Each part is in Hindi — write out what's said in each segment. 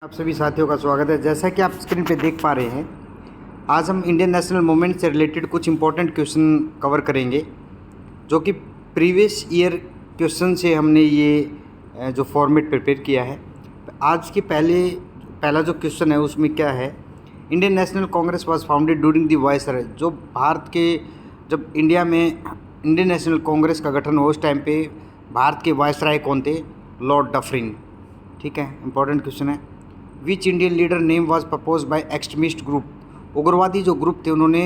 आप सभी साथियों का स्वागत है। जैसा कि आप स्क्रीन पे देख पा रहे हैं, आज हम इंडियन नेशनल मूवमेंट से रिलेटेड कुछ इंपॉर्टेंट क्वेश्चन कवर करेंगे, जो कि प्रीवियस ईयर क्वेश्चन से हमने ये जो फॉर्मेट प्रिपेयर किया है। आज के पहला जो क्वेश्चन है उसमें क्या है, Indian National Congress was founded during the viceroy. जो भारत के जब इंडिया में इंडियन नेशनल कांग्रेस का गठन हुआ उस टाइम पे भारत के वायसराय कौन थे? Lord Dufferin. ठीक है, इंपॉर्टेंट क्वेश्चन है। Which Indian leader name was propose by extremist group. उग्रवादी जो ग्रुप थे उन्होंने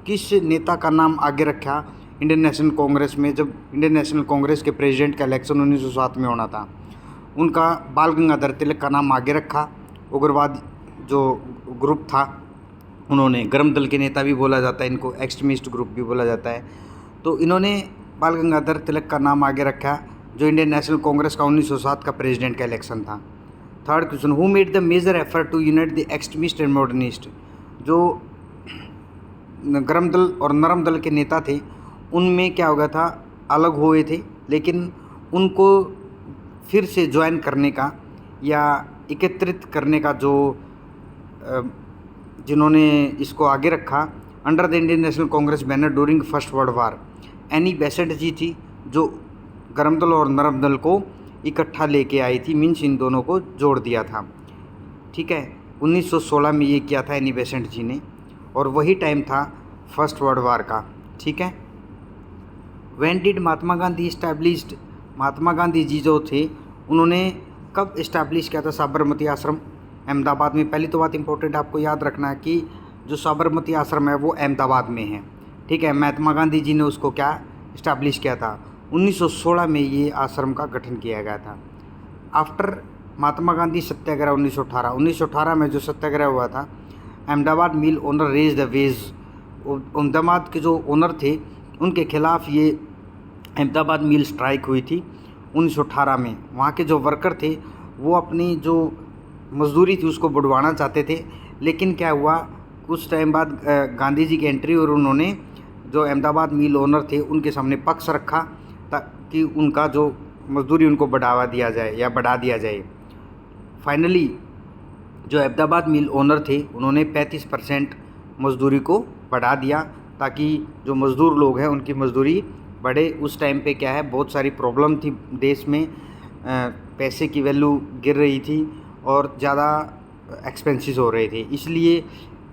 किस नेता का नाम आगे रखा इंडियन नेशनल कांग्रेस में, जब इंडियन नेशनल कांग्रेस के प्रेसिडेंट का इलेक्शन 1907 में होना था? उनका बाल गंगाधर तिलक का नाम आगे रखा। उग्रवाद जो ग्रुप था उन्होंने, गर्म दल के नेता भी बोला जाता है इनको, एक्सट्रीमिस्ट ग्रुप भी बोला जाता है, तो इन्होंने बाल गंगाधर तिलक का नाम आगे रखा, जो इंडियन नेशनल कांग्रेस का 1907 का प्रेसिडेंट का इलेक्शन था। Third question, who made the major effort to unite the extremist and modernist. जो गर्म दल और नरम दल के नेता थे उनमें क्या हो गया था, अलग हुए थे, लेकिन उनको फिर से ज्वाइन करने का या एकत्रित करने का जो जिन्होंने इसको आगे रखा under the Indian National Congress banner during first world war, Annie Besant ji थी, जो गर्म दल और नरम दल को इकट्ठा लेके आई थी, मीन्स इन दोनों को जोड़ दिया था। ठीक है, 1916 में ये किया था एनी बेसेंट जी ने, और वही टाइम था फर्स्ट वर्ल्ड वार का। ठीक है, when did Mahatma Gandhi established. Mahatma Gandhi ji जो थे उन्होंने कब इस्टेब्लिश किया था साबरमती आश्रम? अहमदाबाद में। पहली तो बात इंपॉर्टेंट आपको याद रखना है कि जो साबरमती आश्रम है वो अहमदाबाद में है। ठीक है, महात्मा गांधी जी ने उसको क्या इस्टेब्लिश किया था? 1916 में ये आश्रम का गठन किया गया था। आफ्टर महात्मा गांधी सत्याग्रह 1918 में जो सत्याग्रह हुआ था, Ahmedabad mill owner raise the wage. Ahmedabad के जो ओनर थे उनके खिलाफ ये अहमदाबाद मिल स्ट्राइक हुई थी 1918 में। वहाँ के जो वर्कर थे वो अपनी जो मजदूरी थी उसको बढ़वाना चाहते थे, लेकिन क्या हुआ, कुछ टाइम बाद गांधी जी की एंट्री और उन्होंने जो अहमदाबाद मिल ओनर थे उनके सामने पक्ष रखा ताकि उनका जो मजदूरी उनको बढ़ावा दिया जाए या बढ़ा दिया जाए। फाइनली जो अहमदाबाद मिल ओनर थे उन्होंने 35% मजदूरी को बढ़ा दिया ताकि जो मज़दूर लोग हैं उनकी मजदूरी बढ़े। उस टाइम पे क्या है, बहुत सारी प्रॉब्लम थी देश में, पैसे की वैल्यू गिर रही थी और ज़्यादा एक्सपेंसेस हो रहे थे, इसलिए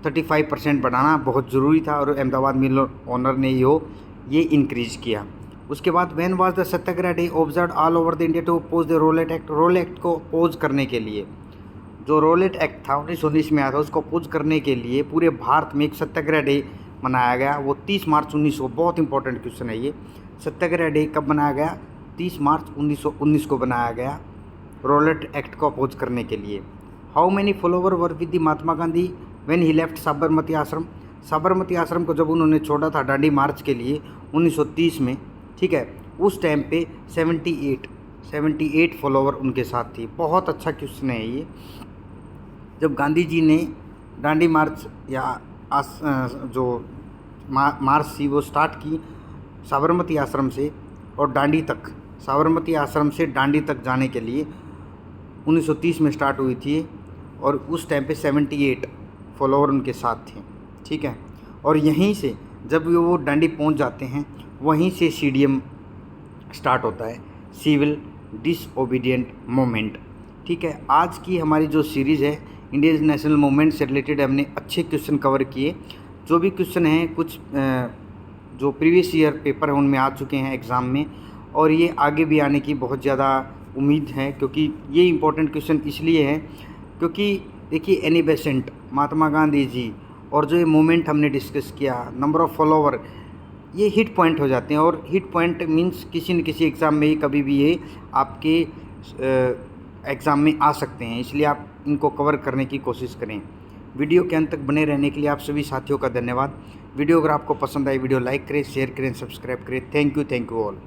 35% बढ़ाना बहुत ज़रूरी था और अहमदाबाद मिल ओनर ने ये इंक्रीज किया। उसके बाद when was the satyagraha day observe all over the India to oppose the Rowlatt act. Rowlatt act को अपोज करने के लिए, जो रोलेट एक्ट था 1919 में आया था, उसको अपोज करने के लिए पूरे भारत में एक सत्याग्रह डे मनाया गया। वो 30 मार्च 1900, बहुत इंपॉर्टेंट क्वेश्चन है ये, सत्याग्रह डे कब बनाया गया? 30 मार्च 1919 को बनाया गया रोलेट एक्ट को अपोज करने के लिए। How many follower were with the Mahatma Gandhi when he left Sabarmati आश्रम। साबरमती आश्रम को जब उन्होंने छोड़ा था दांडी मार्च के लिए 1930 में, ठीक है, उस टाइम पे 78 फॉलोवर उनके साथ थी। बहुत अच्छा क्वेश्चन है ये। जब गांधी जी ने दांडी मार्च या जो मार्च थी वो स्टार्ट की साबरमती आश्रम से और दांडी तक, साबरमती आश्रम से दांडी तक जाने के लिए 1930 में स्टार्ट हुई थी, और उस टाइम पे 78 फॉलोवर उनके साथ थे। ठीक है, और यहीं से जब वो दांडी पहुंच जाते हैं वहीं से सीडीएम स्टार्ट होता है, सिविल डिसओबीडिएंट मूवमेंट। ठीक है, आज की हमारी जो सीरीज़ है इंडियन नेशनल मूवमेंट से रिलेटेड हमने अच्छे क्वेश्चन कवर किए। जो भी क्वेश्चन हैं कुछ जो प्रीवियस ईयर पेपर है उनमें आ चुके हैं एग्ज़ाम में, और ये आगे भी आने की बहुत ज़्यादा उम्मीद है, क्योंकि ये इंपॉर्टेंट क्वेश्चन इसलिए है क्योंकि देखिए एनी बेसेंट, महात्मा गांधी जी और जो ये मूवमेंट हमने डिस्कस किया, नंबर ऑफ़ फॉलोवर, ये हिट पॉइंट हो जाते हैं, और हिट पॉइंट मीन्स किसी न किसी एग्ज़ाम में कभी भी ये आपके एग्ज़ाम में आ सकते हैं, इसलिए आप इनको कवर करने की कोशिश करें। वीडियो के अंत तक बने रहने के लिए आप सभी साथियों का धन्यवाद। वीडियो अगर आपको पसंद आए वीडियो लाइक करें, शेयर करें, सब्सक्राइब करें। Thank you all.